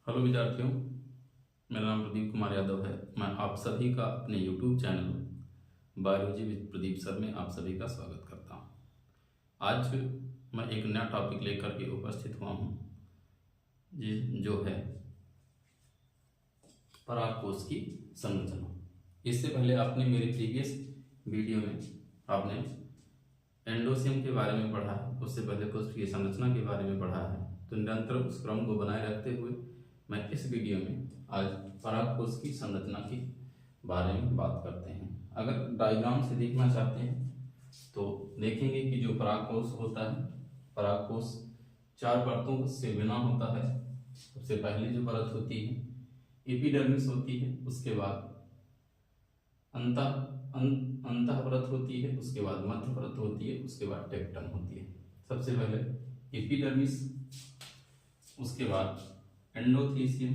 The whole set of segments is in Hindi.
हेलो विद्यार्थियों, मेरा नाम प्रदीप कुमार यादव है। मैं आप सभी का अपने YouTube channel biology with Pradeep sir में आप सभी का स्वागत करता हूं। आज मैं एक नया टॉपिक लेकर के उपस्थित हुआ हूं, जो है परागकोश की संरचना। इससे पहले आपने मेरे प्रीवियस वीडियो में आपने एंडोसियम के बारे में पढ़ा है, उससे पहले कोश की संरचना के बारे में पढ़ा है। तो निरंतर उस क्रम को बनाए रखते हुए मैं इस वीडियो में आज परागकोश की संरचना के बारे में बात करते हैं। अगर डायग्राम से देखना चाहते हैं तो देखेंगे कि जो परागकोश होता है, परागकोश 4 परतों से बना होता है। सबसे पहली जो परत होती है एपिडर्मिस होती है, उसके बाद अंतः परत होती है, उसके बाद मध्य परत होती है, उसके बाद टेक्टम होती है। सबसे पहले एपिडर्मिस, उसके बाद एंडोथीसियम,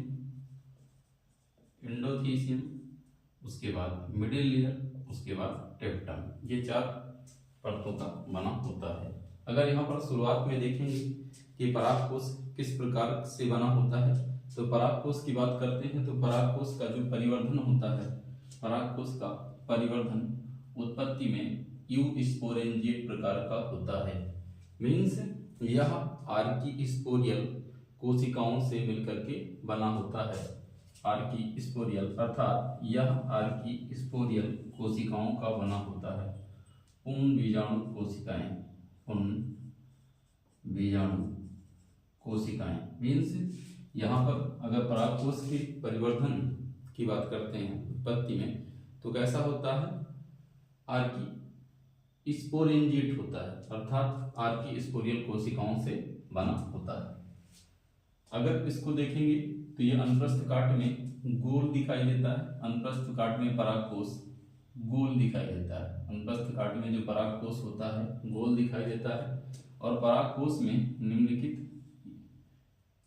उसके बाद मिडिल लेयर, उसके बाद टेक्टम। ये 4 परतों का बना होता है। अगर यहाँ पर शुरुआत में देखेंगे कि परागकोश किस प्रकार से बना होता है, तो परागकोश की बात करते हैं तो परागकोश का जो परिवर्धन होता है, परागकोश का परिवर्धन उत्पत्ति में यूस्पोरेंजिएट प्रकार का होता है। मीन्स यह आर्किस्पोरियल कोशिकाओं से मिलकर के बना होता है। आर्किस्पोरियल अर्थात यह आर्किस्पोरियल कोशिकाओं का बना होता है। पूर्ण बीजाणु कोशिकाएं मीन्स यहाँ पर अगर परागकोश के परिवर्धन की बात करते हैं उत्पत्ति में, तो कैसा होता है, आर्किस्पोरेंजिएट होता है, अर्थात आर्किस्पोरियल कोशिकाओं से बना होता है। अगर इसको देखेंगे तो ये अनुप्रस्थ काट में गोल दिखाई देता है। अनुप्रस्थ काट में परागकोश गोल दिखाई देता है। अनुप्रस्थ काट में जो परागकोश होता है गोल दिखाई देता है। और परागकोश में निम्नलिखित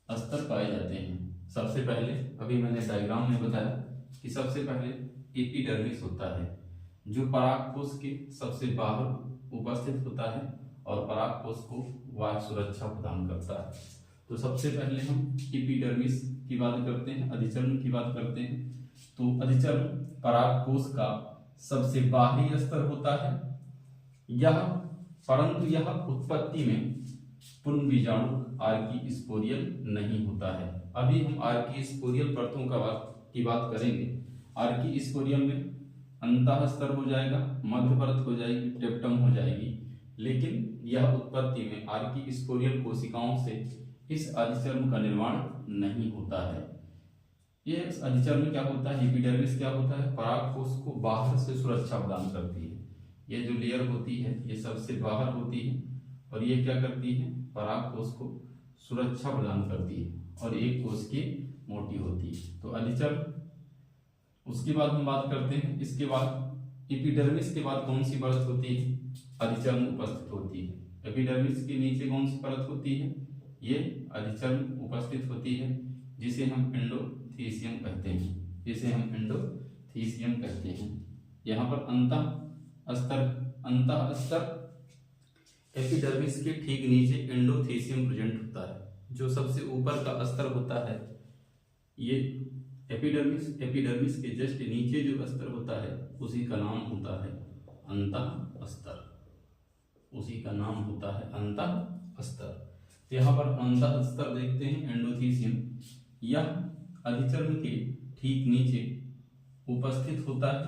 स्तर पाए जाते हैं। सबसे पहले अभी मैंने डायग्राम में बताया कि सबसे पहले एपिडर्मिस होता है, जो परागकोश के सबसे बाहर उपस्थित होता है और परागकोश को वायु सुरक्षा प्रदान करता है। तो सबसे पहले हम एपिडर्मिस की बात करते हैं, अधिचर्म की बात करते हैं। तो अधिचर्म परागकोश का सबसे बाहरी स्तर होता है। परंतु यह उत्पत्ति में पूर्ण बीजाणु आर्किस्पोरियल नहीं होता है। अभी हम आर्किस्पोरियल परतों की बात करेंगे। आर्किस्पोरियल में अंतः स्तर हो जाएगा, मध्य परत हो जाएगी, टेक्टम हो जाएगी। लेकिन यह उत्पत्ति में आर्किस्पोरियल कोशिकाओं से इस अधिचर्म का निर्माण नहीं होता है। ये अधिचर्म क्या होता है, एपिडर्मिस क्या होता है, परागकोश को बाहर से सुरक्षा प्रदान करती है। ये जो लेयर होती है ये सबसे बाहर होती है और ये क्या करती है, परागकोश को सुरक्षा प्रदान करती है और एक कोश की मोटी होती है। तो अधिचर्म, उसके बाद हम बात करते हैं। इसके बाद एपिडर्मिस के बाद कौन सी परत होती है, अधिचर्म उपस्थित होती है। एपिडर्मिस के नीचे कौन सी परत होती है, ये अधिचर्म उपस्थित होती है, जिसे हम एंडोथीसियम कहते हैं। यहाँ पर अंतः स्तर एपिडर्मिस के ठीक नीचे एंडोथीसियम प्रेजेंट होता है। जो सबसे ऊपर का स्तर होता है ये एपिडर्मिस के जस्ट नीचे जो स्तर होता है उसी का नाम होता है अंतः स्तर। यहाँ पर अंतः स्तर देखते हैं एंडोथीसियम, यह अधिचर्म के ठीक नीचे उपस्थित होता है।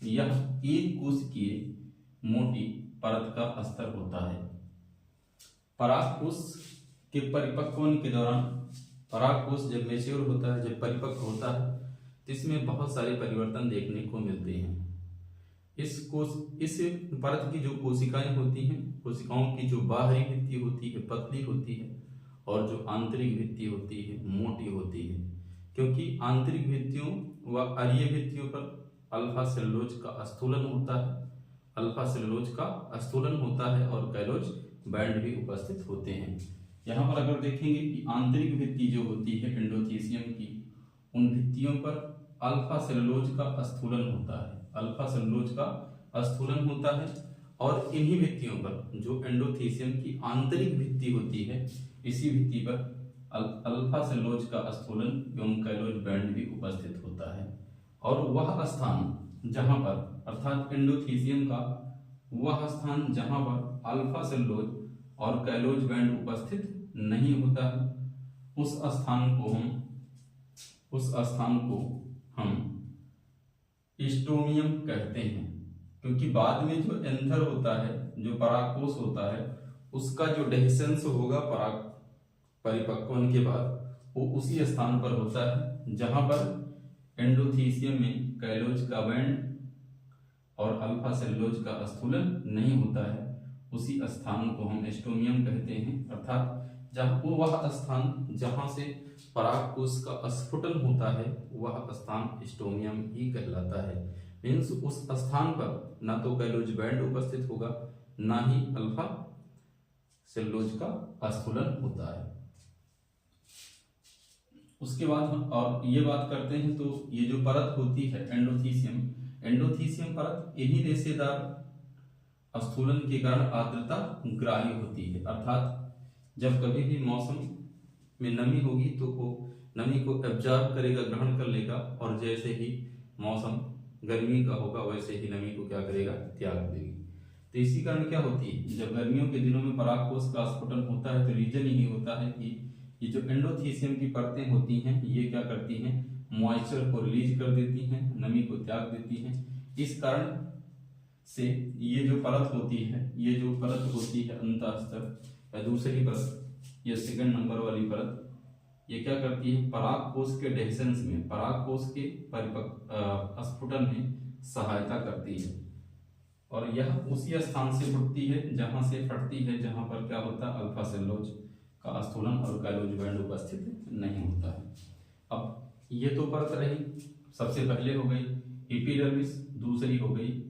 यह एक कोशिकीय मोटी परत का स्तर होता है। परागकोश के परिपक्व होने के दौरान, परागकोश जब मैच्योर होता है, जब परिपक्व होता है, तो इसमें बहुत सारे परिवर्तन देखने को मिलते हैं। इस परत की जो कोशिकाएं होती हैं, कोशिकाओं की जो बाहरी भित्ति होती है पतली होती है और जो आंतरिक भित्ति होती है मोटी होती है। क्योंकि आंतरिक भित्तियों व अरीय भित्तियों पर अल्फा सेलुलोज का स्थूलन होता है और कैलोज बैंड भी उपस्थित होते हैं। यहाँ पर अगर देखेंगे कि आंतरिक भित्ति जो होती है एंडोथीसियम की, उन भित्तियों पर अल्फा सेलुलोज का स्थूलन होता है और इन्हीं भित्तियों पर जो एंडोथीसियम की आंतरिक भित्ति होती है, इसी भित्ति पर अल्फा सेलुलोज का स्थूलन एवं कैलोज बैंड भी उपस्थित होता है। और वह स्थान जहां पर, अर्थात एंडोथीसियम का वह स्थान जहां पर अल्फा सेलुलोज और कैलोज बैंड उपस्थित नहीं होता है, उस स्थान को हम स्टोमियम कहते हैं। क्योंकि बाद में जो एंथर होता है, जो परागकोश होता है, उसका जो डेhiscence होगा पराग परिपक्वन के बाद, वो उसी स्थान पर होता है जहां पर एंडोथीसियम में कैलोज का बैंड और अल्फा सेलुलोज का स्थूलन नहीं होता है। उसी स्थान को हम स्टोमियम कहते हैं। अर्थात जब वह स्थान जहां से परागकोश का स्फुटन होता है, वह स्थान स्टोमियम ही कहलाता है। मीन्स उस स्थान पर ना तो कैलोज बैंड उपस्थित होगा, ना ही अल्फा सेलुलोज का स्फुटन होता है। उसके बाद हम और ये बात करते हैं, तो ये जो परत होती है एंडोथीसियम परत, इन्हीं रेशेदार स्थूलन के कारण आर्द्रता ग्राही होती है। अर्थात जब कभी भी मौसम में नमी होगी तो वो नमी को एब्जॉर्ब करेगा, ग्रहण कर लेगा, और जैसे ही मौसम गर्मी का होगा वैसे ही नमी को क्या करेगा, त्याग देगी। तो इसी कारण क्या होती है, जब गर्मियों के दिनों में परागकोश का स्फुटन होता है तो रीजन यही होता है कि ये जो एंडोथीसियम की परतें होती हैं, ये क्या करती हैं, मॉइस्चर को रिलीज कर देती हैं, नमी को त्याग देती हैं। इस कारण से ये जो परत होती है अंतःस्तर या दूसरी परत, ये सेकंड नंबर वाली परत, ये क्या करती है, परागकोश के डेhiscence में, परागकोश के स्फुटन में सहायता करती है। और यह उसी स्थान से फटती है जहां पर क्या होता है, अल्फा सेलुलोज का स्थूलन और कैलोज बैंड उपस्थित नहीं होता है। अब ये तो परत रही, सबसे पहले हो गई एपिडर्मिस, दूसरी हो गई